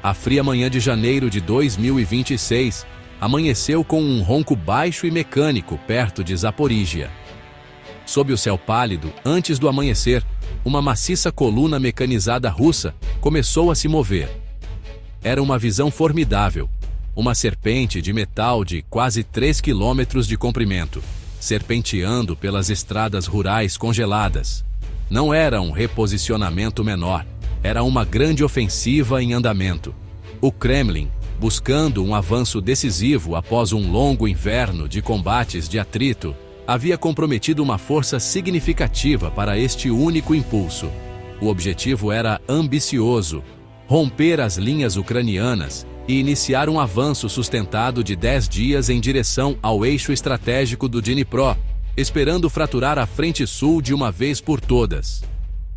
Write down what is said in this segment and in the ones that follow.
A fria manhã de janeiro de 2026 amanheceu com um ronco baixo e mecânico perto de Zaporíjia. Sob o céu pálido, antes do amanhecer, uma maciça coluna mecanizada russa começou a se mover. Era uma visão formidável. Uma serpente de metal de quase 3 quilômetros de comprimento, serpenteando pelas estradas rurais congeladas. Não era um reposicionamento menor, era uma grande ofensiva em andamento. O Kremlin, buscando um avanço decisivo após um longo inverno de combates de atrito, havia comprometido uma força significativa para este único impulso. O objetivo era ambicioso: romper as linhas ucranianas e iniciar um avanço sustentado de 10 dias em direção ao eixo estratégico do Dnipro, esperando fraturar a frente sul de uma vez por todas.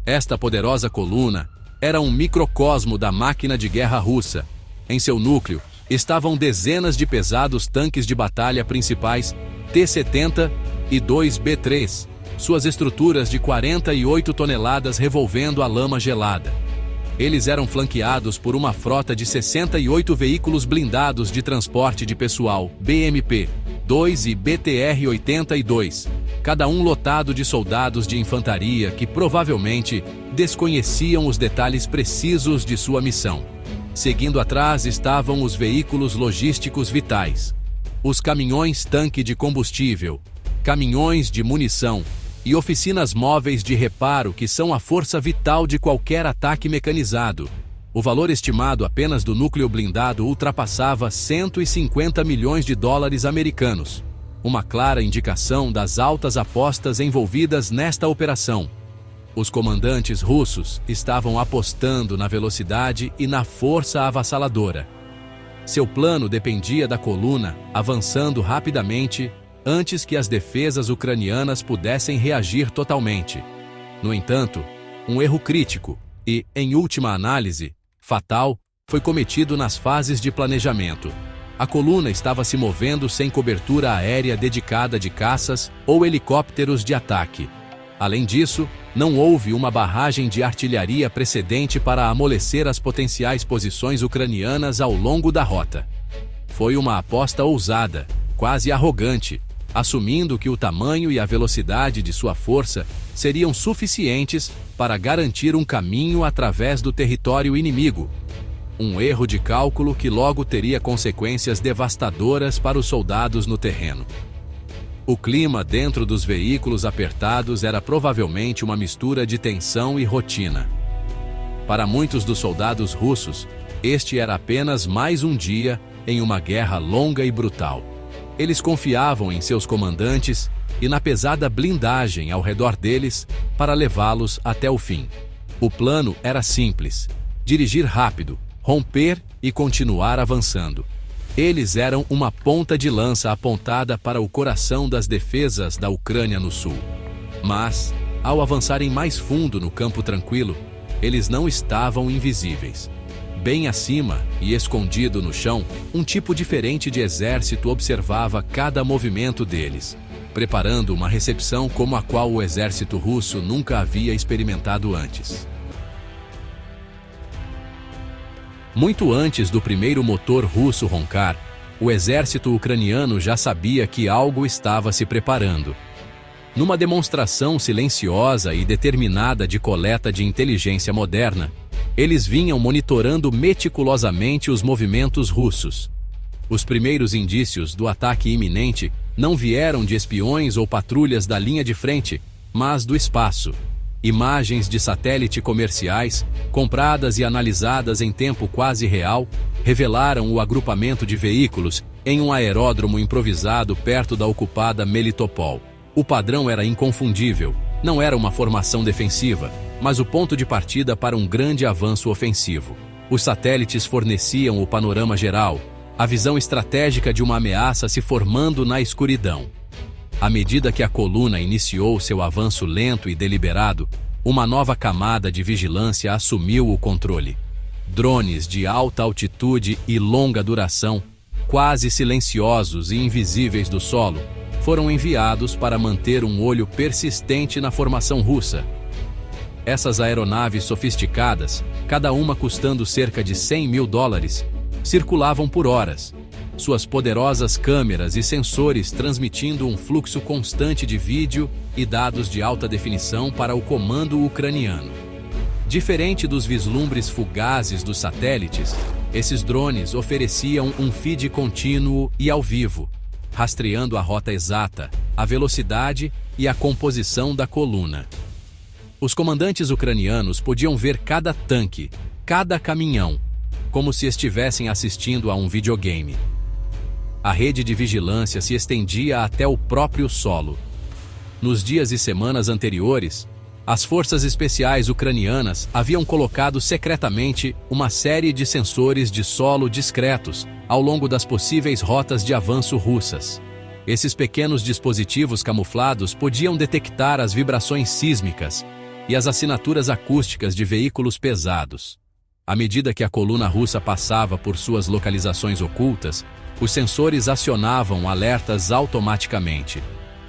Esta poderosa coluna era um microcosmo da máquina de guerra russa. Em seu núcleo estavam dezenas de pesados tanques de batalha principais T-70 e 2B-3, suas estruturas de 48 toneladas revolvendo a lama gelada. Eles eram flanqueados por uma frota de 68 veículos blindados de transporte de pessoal, BMP-2 e BTR-82, cada um lotado de soldados de infantaria que provavelmente desconheciam os detalhes precisos de sua missão. Seguindo atrás estavam os veículos logísticos vitais, os caminhões-tanque de combustível, caminhões de munição e oficinas móveis de reparo que são a força vital de qualquer ataque mecanizado. O valor estimado apenas do núcleo blindado ultrapassava 150 milhões de dólares americanos, uma clara indicação das altas apostas envolvidas nesta operação. Os comandantes russos estavam apostando na velocidade e na força avassaladora. Seu plano dependia da coluna avançando rapidamente antes que as defesas ucranianas pudessem reagir totalmente. No entanto, um erro crítico e, em última análise, fatal, foi cometido nas fases de planejamento. A coluna estava se movendo sem cobertura aérea dedicada de caças ou helicópteros de ataque. Além disso, não houve uma barragem de artilharia precedente para amolecer as potenciais posições ucranianas ao longo da rota. Foi uma aposta ousada, quase arrogante, assumindo que o tamanho e a velocidade de sua força seriam suficientes para garantir um caminho através do território inimigo. Um erro de cálculo que logo teria consequências devastadoras para os soldados no terreno. O clima dentro dos veículos apertados era provavelmente uma mistura de tensão e rotina. Para muitos dos soldados russos, este era apenas mais um dia em uma guerra longa e brutal. Eles confiavam em seus comandantes e na pesada blindagem ao redor deles para levá-los até o fim. O plano era simples: dirigir rápido, romper e continuar avançando. Eles eram uma ponta de lança apontada para o coração das defesas da Ucrânia no sul. Mas, ao avançarem mais fundo no campo tranquilo, eles não estavam invisíveis. Bem acima e escondido no chão, um tipo diferente de exército observava cada movimento deles, preparando uma recepção como a qual o exército russo nunca havia experimentado antes. Muito antes do primeiro motor russo roncar, o exército ucraniano já sabia que algo estava se preparando. Numa demonstração silenciosa e determinada de coleta de inteligência moderna, eles vinham monitorando meticulosamente os movimentos russos. Os primeiros indícios do ataque iminente não vieram de espiões ou patrulhas da linha de frente, mas do espaço. Imagens de satélite comerciais, compradas e analisadas em tempo quase real, revelaram o agrupamento de veículos em um aeródromo improvisado perto da ocupada Melitopol. O padrão era inconfundível. Não era uma formação defensiva, mas o ponto de partida para um grande avanço ofensivo. Os satélites forneciam o panorama geral, a visão estratégica de uma ameaça se formando na escuridão. À medida que a coluna iniciou seu avanço lento e deliberado, uma nova camada de vigilância assumiu o controle. Drones de alta altitude e longa duração, quase silenciosos e invisíveis do solo, foram enviados para manter um olho persistente na formação russa. Essas aeronaves sofisticadas, cada uma custando cerca de US$100 mil, circulavam por horas, suas poderosas câmeras e sensores transmitindo um fluxo constante de vídeo e dados de alta definição para o comando ucraniano. Diferente dos vislumbres fugazes dos satélites, esses drones ofereciam um feed contínuo e ao vivo, rastreando a rota exata, a velocidade e a composição da coluna. Os comandantes ucranianos podiam ver cada tanque, cada caminhão, como se estivessem assistindo a um videogame. A rede de vigilância se estendia até o próprio solo. Nos dias e semanas anteriores, as forças especiais ucranianas haviam colocado secretamente uma série de sensores de solo discretos ao longo das possíveis rotas de avanço russas. Esses pequenos dispositivos camuflados podiam detectar as vibrações sísmicas e as assinaturas acústicas de veículos pesados. À medida que a coluna russa passava por suas localizações ocultas, os sensores acionavam alertas automaticamente,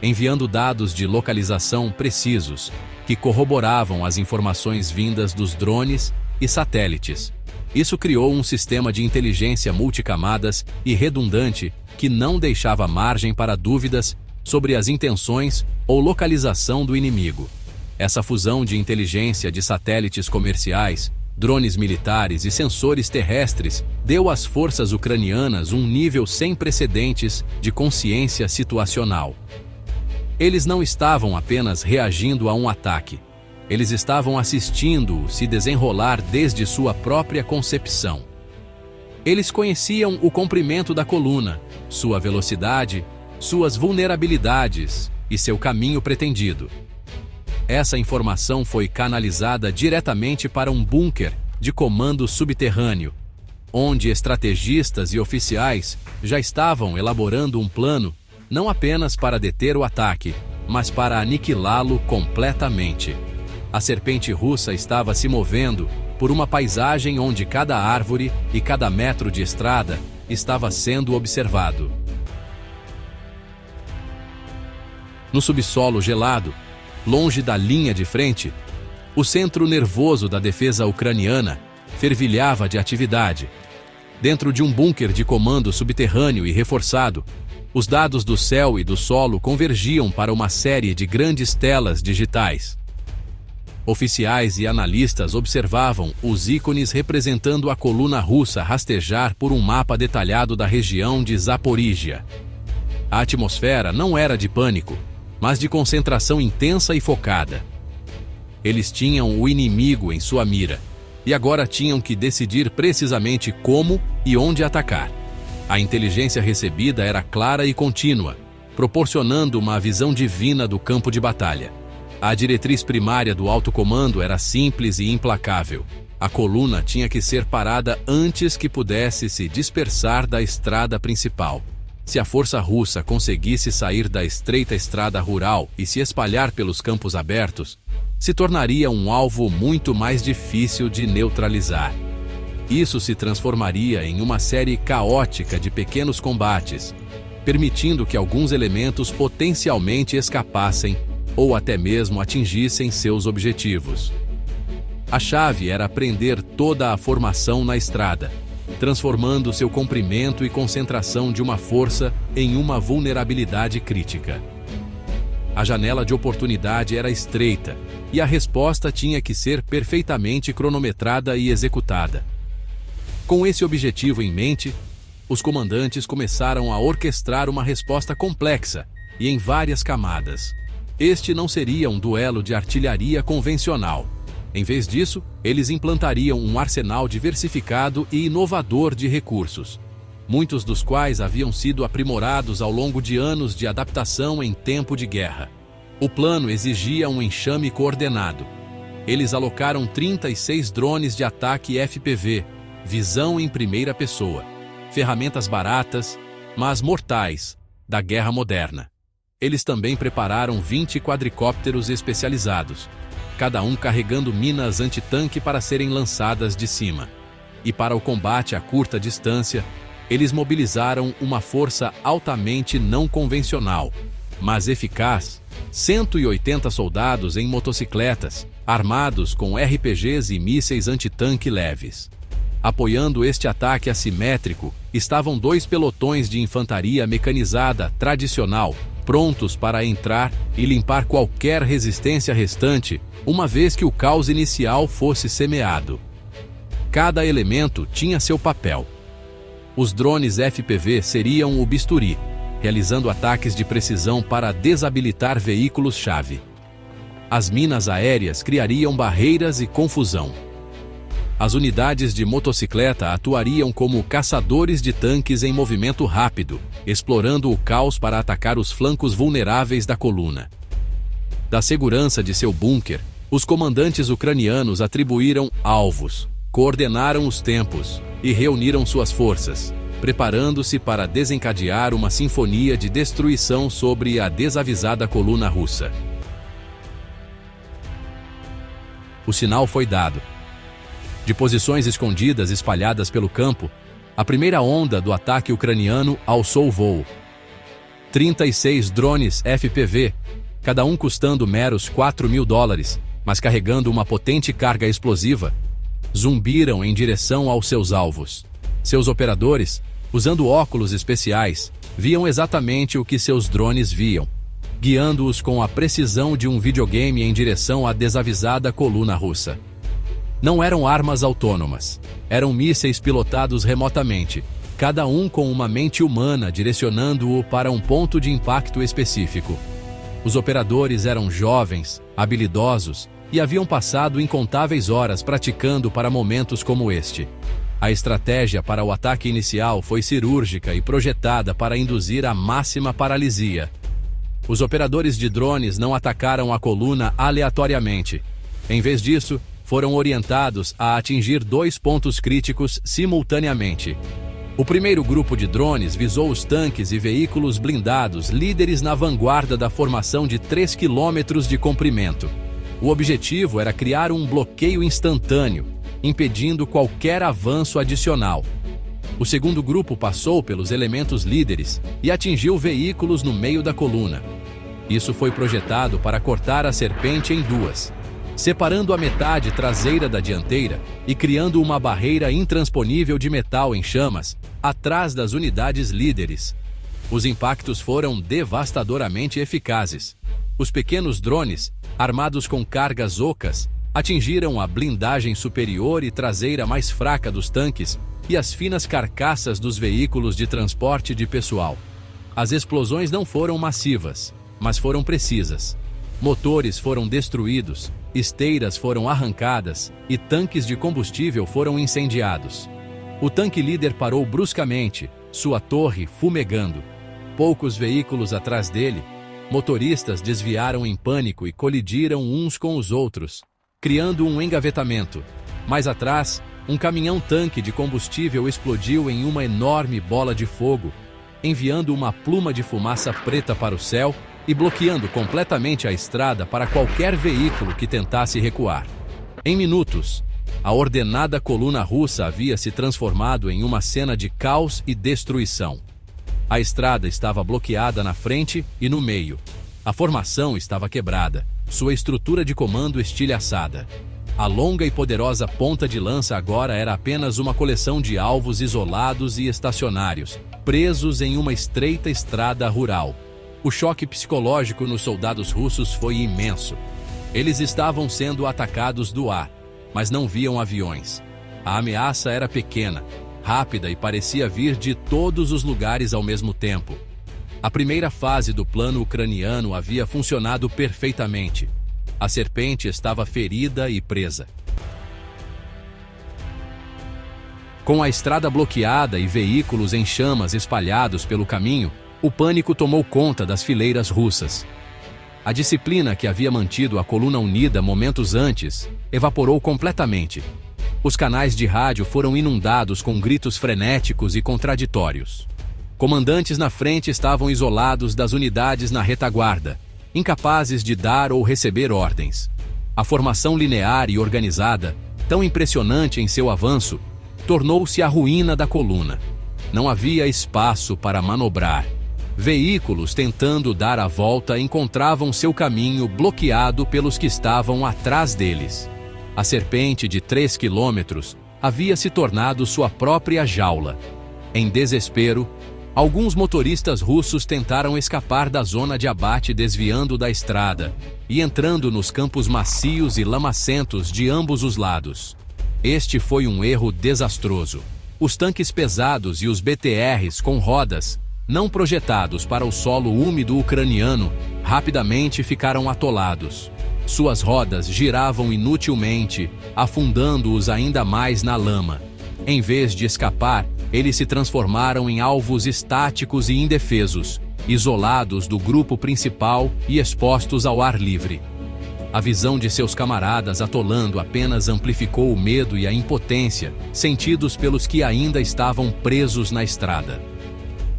enviando dados de localização precisos, que corroboravam as informações vindas dos drones e satélites. Isso criou um sistema de inteligência multicamadas e redundante que não deixava margem para dúvidas sobre as intenções ou localização do inimigo. Essa fusão de inteligência de satélites comerciais, drones militares e sensores terrestres deu às forças ucranianas um nível sem precedentes de consciência situacional. Eles não estavam apenas reagindo a um ataque. Eles estavam assistindo-o se desenrolar desde sua própria concepção. Eles conheciam o comprimento da coluna, sua velocidade, suas vulnerabilidades e seu caminho pretendido. Essa informação foi canalizada diretamente para um bunker de comando subterrâneo, onde estrategistas e oficiais já estavam elaborando um plano não apenas para deter o ataque, mas para aniquilá-lo completamente. A serpente russa estava se movendo por uma paisagem onde cada árvore e cada metro de estrada estava sendo observado. No subsolo gelado, longe da linha de frente, o centro nervoso da defesa ucraniana fervilhava de atividade. Dentro de um bunker de comando subterrâneo e reforçado, os dados do céu e do solo convergiam para uma série de grandes telas digitais. Oficiais e analistas observavam os ícones representando a coluna russa rastejar por um mapa detalhado da região de Zaporíjia. A atmosfera não era de pânico, mas de concentração intensa e focada. Eles tinham o inimigo em sua mira, e agora tinham que decidir precisamente como e onde atacar. A inteligência recebida era clara e contínua, proporcionando uma visão divina do campo de batalha. A diretriz primária do alto comando era simples e implacável. A coluna tinha que ser parada antes que pudesse se dispersar da estrada principal. Se a força russa conseguisse sair da estreita estrada rural e se espalhar pelos campos abertos, se tornaria um alvo muito mais difícil de neutralizar. Isso se transformaria em uma série caótica de pequenos combates, permitindo que alguns elementos potencialmente escapassem ou até mesmo atingissem seus objetivos. A chave era prender toda a formação na estrada, transformando seu comprimento e concentração de uma força em uma vulnerabilidade crítica. A janela de oportunidade era estreita, e a resposta tinha que ser perfeitamente cronometrada e executada. Com esse objetivo em mente, os comandantes começaram a orquestrar uma resposta complexa e em várias camadas. Este não seria um duelo de artilharia convencional. Em vez disso, eles implantariam um arsenal diversificado e inovador de recursos, muitos dos quais haviam sido aprimorados ao longo de anos de adaptação em tempo de guerra. O plano exigia um enxame coordenado. Eles alocaram 36 drones de ataque FPV, visão em primeira pessoa, ferramentas baratas, mas mortais, da guerra moderna. Eles também prepararam 20 quadricópteros especializados, cada um carregando minas antitanque para serem lançadas de cima. E para o combate a curta distância, eles mobilizaram uma força altamente não convencional, mas eficaz, 180 soldados em motocicletas, armados com RPGs e mísseis antitanque leves. Apoiando este ataque assimétrico, estavam 2 pelotões de infantaria mecanizada tradicional, prontos para entrar e limpar qualquer resistência restante, uma vez que o caos inicial fosse semeado. Cada elemento tinha seu papel. Os drones FPV seriam o bisturi, realizando ataques de precisão para desabilitar veículos-chave. As minas aéreas criariam barreiras e confusão. As unidades de motocicleta atuariam como caçadores de tanques em movimento rápido, explorando o caos para atacar os flancos vulneráveis da coluna. Da segurança de seu bunker, os comandantes ucranianos atribuíram alvos, coordenaram os tempos e reuniram suas forças, preparando-se para desencadear uma sinfonia de destruição sobre a desavisada coluna russa. O sinal foi dado. De posições escondidas espalhadas pelo campo, a primeira onda do ataque ucraniano alçou voo. 36 drones FPV, cada um custando meros $4.000, mas carregando uma potente carga explosiva, zumbiram em direção aos seus alvos. Seus operadores, usando óculos especiais, viam exatamente o que seus drones viam, guiando-os com a precisão de um videogame em direção à desavisada coluna russa. Não eram armas autônomas, eram mísseis pilotados remotamente, cada um com uma mente humana direcionando-o para um ponto de impacto específico. Os operadores eram jovens, habilidosos e haviam passado incontáveis horas praticando para momentos como este. A estratégia para o ataque inicial foi cirúrgica e projetada para induzir a máxima paralisia. Os operadores de drones não atacaram a coluna aleatoriamente. Em vez disso, foram orientados a atingir 2 pontos críticos simultaneamente. O primeiro grupo de drones visou os tanques e veículos blindados líderes na vanguarda da formação de 3 quilômetros de comprimento. O objetivo era criar um bloqueio instantâneo, impedindo qualquer avanço adicional. O segundo grupo passou pelos elementos líderes e atingiu veículos no meio da coluna. Isso foi projetado para cortar a serpente em 2, separando a metade traseira da dianteira e criando uma barreira intransponível de metal em chamas atrás das unidades líderes. Os impactos foram devastadoramente eficazes. Os pequenos drones, armados com cargas ocas, atingiram a blindagem superior e traseira mais fraca dos tanques e as finas carcaças dos veículos de transporte de pessoal. As explosões não foram massivas, mas foram precisas. Motores foram destruídos, esteiras foram arrancadas e tanques de combustível foram incendiados. O tanque líder parou bruscamente, sua torre fumegando. Poucos veículos atrás dele, motoristas desviaram em pânico e colidiram uns com os outros, criando um engavetamento. Mais atrás, um caminhão-tanque de combustível explodiu em uma enorme bola de fogo, enviando uma pluma de fumaça preta para o céu e bloqueando completamente a estrada para qualquer veículo que tentasse recuar. Em minutos, a ordenada coluna russa havia se transformado em uma cena de caos e destruição. A estrada estava bloqueada na frente e no meio. A formação estava quebrada, sua estrutura de comando estilhaçada. A longa e poderosa ponta de lança agora era apenas uma coleção de alvos isolados e estacionários, presos em uma estreita estrada rural. O choque psicológico nos soldados russos foi imenso. Eles estavam sendo atacados do ar, mas não viam aviões. A ameaça era pequena, rápida e parecia vir de todos os lugares ao mesmo tempo. A primeira fase do plano ucraniano havia funcionado perfeitamente. A serpente estava ferida e presa. Com a estrada bloqueada e veículos em chamas espalhados pelo caminho, o pânico tomou conta das fileiras russas. A disciplina que havia mantido a coluna unida momentos antes evaporou completamente. Os canais de rádio foram inundados com gritos frenéticos e contraditórios. Comandantes na frente estavam isolados das unidades na retaguarda, incapazes de dar ou receber ordens. A formação linear e organizada, tão impressionante em seu avanço, tornou-se a ruína da coluna. Não havia espaço para manobrar. Veículos tentando dar a volta encontravam seu caminho bloqueado pelos que estavam atrás deles. A serpente de 3 quilômetros havia se tornado sua própria jaula. Em desespero, alguns motoristas russos tentaram escapar da zona de abate desviando da estrada e entrando nos campos macios e lamacentos de ambos os lados. Este foi um erro desastroso. Os tanques pesados e os BTRs com rodas, não projetados para o solo úmido ucraniano, rapidamente ficaram atolados. Suas rodas giravam inutilmente, afundando-os ainda mais na lama. Em vez de escapar, eles se transformaram em alvos estáticos e indefesos, isolados do grupo principal e expostos ao ar livre. A visão de seus camaradas atolando apenas amplificou o medo e a impotência sentidos pelos que ainda estavam presos na estrada.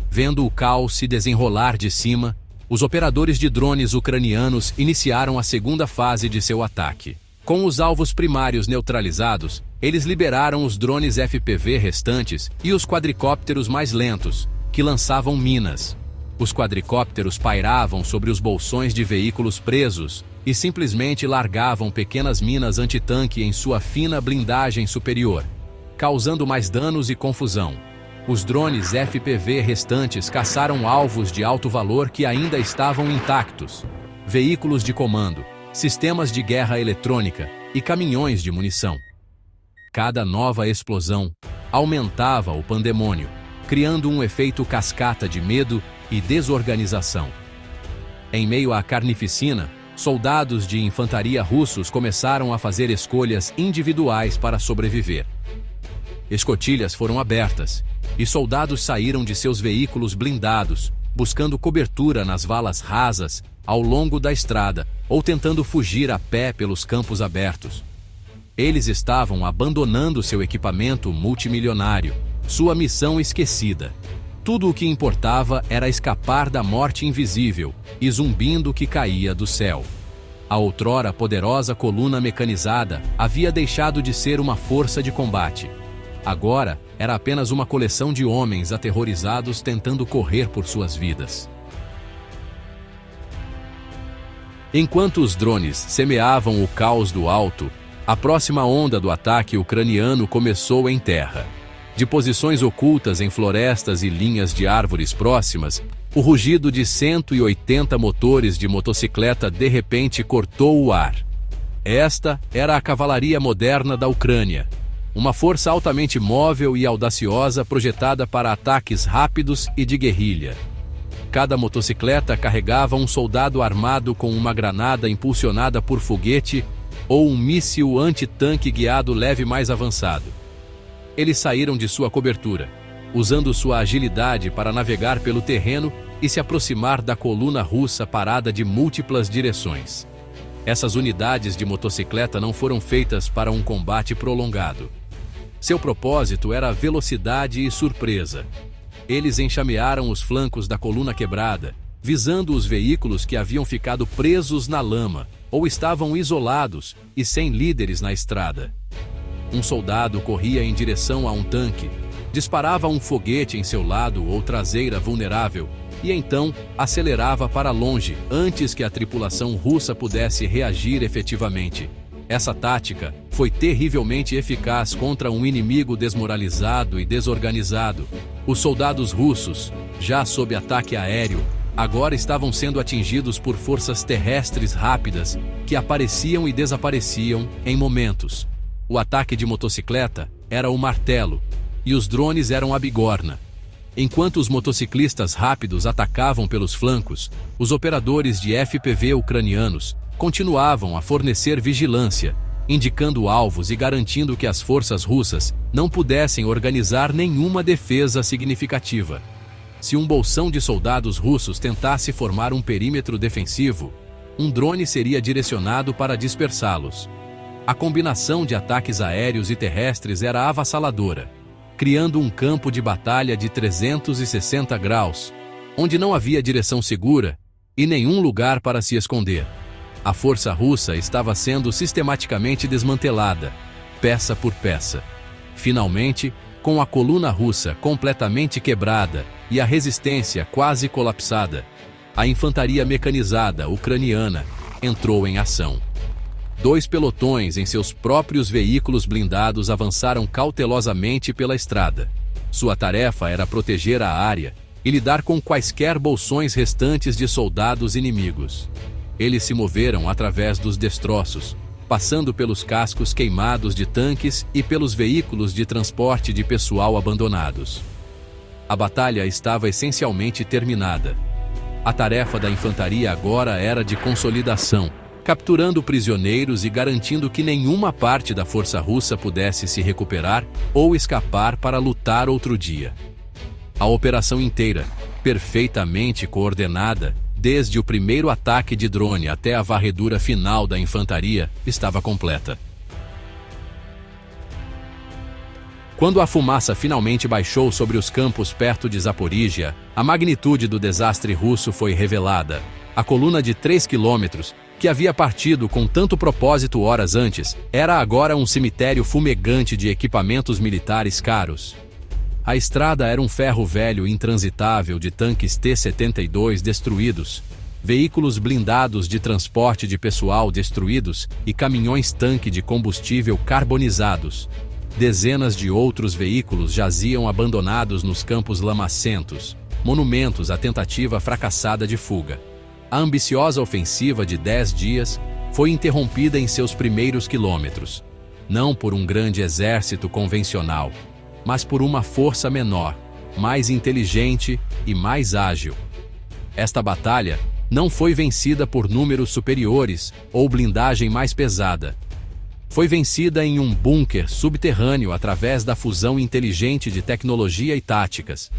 Vendo o caos se desenrolar de cima, os operadores de drones ucranianos iniciaram a segunda fase de seu ataque. Com os alvos primários neutralizados, eles liberaram os drones FPV restantes e os quadricópteros mais lentos, que lançavam minas. Os quadricópteros pairavam sobre os bolsões de veículos presos e simplesmente largavam pequenas minas antitanque em sua fina blindagem superior, causando mais danos e confusão. Os drones FPV restantes caçaram alvos de alto valor que ainda estavam intactos: veículos de comando, sistemas de guerra eletrônica e caminhões de munição. Cada nova explosão aumentava o pandemônio, criando um efeito cascata de medo e desorganização. Em meio à carnificina, soldados de infantaria russos começaram a fazer escolhas individuais para sobreviver. Escotilhas foram abertas, e soldados saíram de seus veículos blindados, buscando cobertura nas valas rasas ao longo da estrada ou tentando fugir a pé pelos campos abertos. Eles estavam abandonando seu equipamento multimilionário, sua missão esquecida. Tudo o que importava era escapar da morte invisível e zumbindo que caía do céu. A outrora poderosa coluna mecanizada havia deixado de ser uma força de combate. Agora era apenas uma coleção de homens aterrorizados tentando correr por suas vidas. Enquanto os drones semeavam o caos do alto, a próxima onda do ataque ucraniano começou em terra. De posições ocultas em florestas e linhas de árvores próximas, o rugido de 180 motores de motocicleta de repente cortou o ar. Esta era a cavalaria moderna da Ucrânia, uma força altamente móvel e audaciosa projetada para ataques rápidos e de guerrilha. Cada motocicleta carregava um soldado armado com uma granada impulsionada por foguete ou um míssil anti-tanque guiado leve mais avançado. Eles saíram de sua cobertura, usando sua agilidade para navegar pelo terreno e se aproximar da coluna russa parada de múltiplas direções. Essas unidades de motocicleta não foram feitas para um combate prolongado. Seu propósito era velocidade e surpresa. Eles enxamearam os flancos da coluna quebrada, visando os veículos que haviam ficado presos na lama ou estavam isolados e sem líderes na estrada. Um soldado corria em direção a um tanque, disparava um foguete em seu lado ou traseira vulnerável e então acelerava para longe antes que a tripulação russa pudesse reagir efetivamente. Essa tática foi terrivelmente eficaz contra um inimigo desmoralizado e desorganizado. Os soldados russos, já sob ataque aéreo, agora estavam sendo atingidos por forças terrestres rápidas que apareciam e desapareciam em momentos. O ataque de motocicleta era o martelo e os drones eram a bigorna. Enquanto os motociclistas rápidos atacavam pelos flancos, os operadores de FPV ucranianos continuavam a fornecer vigilância, indicando alvos e garantindo que as forças russas não pudessem organizar nenhuma defesa significativa. Se um bolsão de soldados russos tentasse formar um perímetro defensivo, um drone seria direcionado para dispersá-los. A combinação de ataques aéreos e terrestres era avassaladora, criando um campo de batalha de 360 graus, onde não havia direção segura e nenhum lugar para se esconder. A força russa estava sendo sistematicamente desmantelada, peça por peça. Finalmente, Com a coluna russa completamente quebrada e a resistência quase colapsada, a infantaria mecanizada ucraniana entrou em ação. 2 pelotões em seus próprios veículos blindados avançaram cautelosamente pela estrada. Sua tarefa era proteger a área e lidar com quaisquer bolsões restantes de soldados inimigos. Eles se moveram através dos destroços, passando pelos cascos queimados de tanques e pelos veículos de transporte de pessoal abandonados. A batalha estava essencialmente terminada. A tarefa da infantaria agora era de consolidação, capturando prisioneiros e garantindo que nenhuma parte da força russa pudesse se recuperar ou escapar para lutar outro dia. A operação inteira, perfeitamente coordenada, desde o primeiro ataque de drone até a varredura final da infantaria, estava completa. Quando a fumaça finalmente baixou sobre os campos perto de Zaporíjia, a magnitude do desastre russo foi revelada. A coluna de 3 quilômetros, que havia partido com tanto propósito horas antes, era agora um cemitério fumegante de equipamentos militares caros. A estrada era um ferro velho intransitável de tanques T-72 destruídos, veículos blindados de transporte de pessoal destruídos e caminhões-tanque de combustível carbonizados. Dezenas de outros veículos jaziam abandonados nos campos lamacentos, monumentos à tentativa fracassada de fuga. A ambiciosa ofensiva de 10 dias foi interrompida em seus primeiros quilômetros, não por um grande exército convencional, mas por uma força menor, mais inteligente e mais ágil. Esta batalha não foi vencida por números superiores ou blindagem mais pesada. Foi vencida em um bunker subterrâneo através da fusão inteligente de tecnologia e táticas.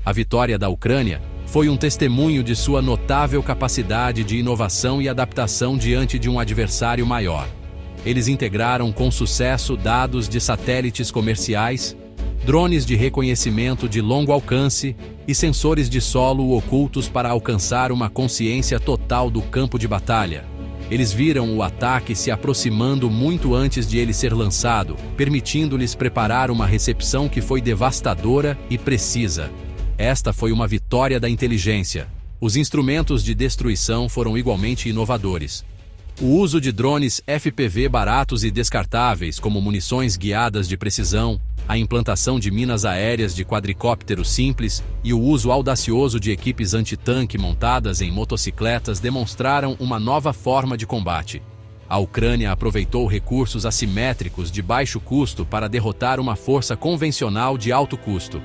A vitória da Ucrânia foi um testemunho de sua notável capacidade de inovação e adaptação diante de um adversário maior. Eles integraram com sucesso dados de satélites comerciais, drones de reconhecimento de longo alcance e sensores de solo ocultos para alcançar uma consciência total do campo de batalha. Eles viram o ataque se aproximando muito antes de ele ser lançado, permitindo-lhes preparar uma recepção que foi devastadora e precisa. Esta foi uma vitória da inteligência. Os instrumentos de destruição foram igualmente inovadores. O uso de drones FPV baratos e descartáveis como munições guiadas de precisão, a implantação de minas aéreas de quadricópteros simples e o uso audacioso de equipes antitanque montadas em motocicletas demonstraram uma nova forma de combate. A Ucrânia aproveitou recursos assimétricos de baixo custo para derrotar uma força convencional de alto custo.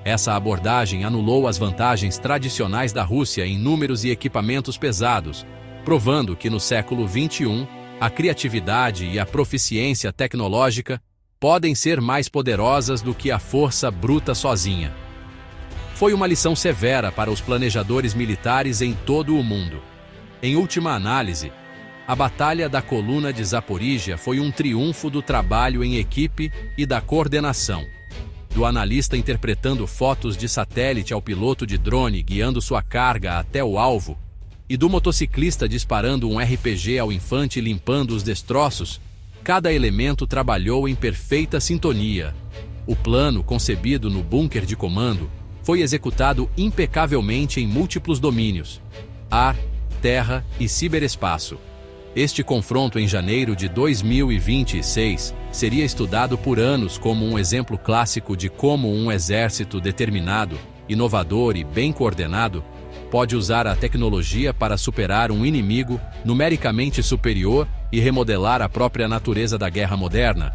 Essa abordagem anulou as vantagens tradicionais da Rússia em números e equipamentos pesados, provando que no século XXI, a criatividade e a proficiência tecnológica podem ser mais poderosas do que a força bruta sozinha. Foi uma lição severa para os planejadores militares em todo o mundo. Em última análise, a Batalha da Coluna de Zaporíjia foi um triunfo do trabalho em equipe e da coordenação. Do analista interpretando fotos de satélite ao piloto de drone guiando sua carga até o alvo, e do motociclista disparando um RPG ao infante limpando os destroços, cada elemento trabalhou em perfeita sintonia. O plano, concebido no bunker de comando, foi executado impecavelmente em múltiplos domínios: ar, terra e ciberespaço. Este confronto em janeiro de 2026 seria estudado por anos como um exemplo clássico de como um exército determinado, inovador e bem coordenado pode usar a tecnologia para superar um inimigo numericamente superior e remodelar a própria natureza da guerra moderna.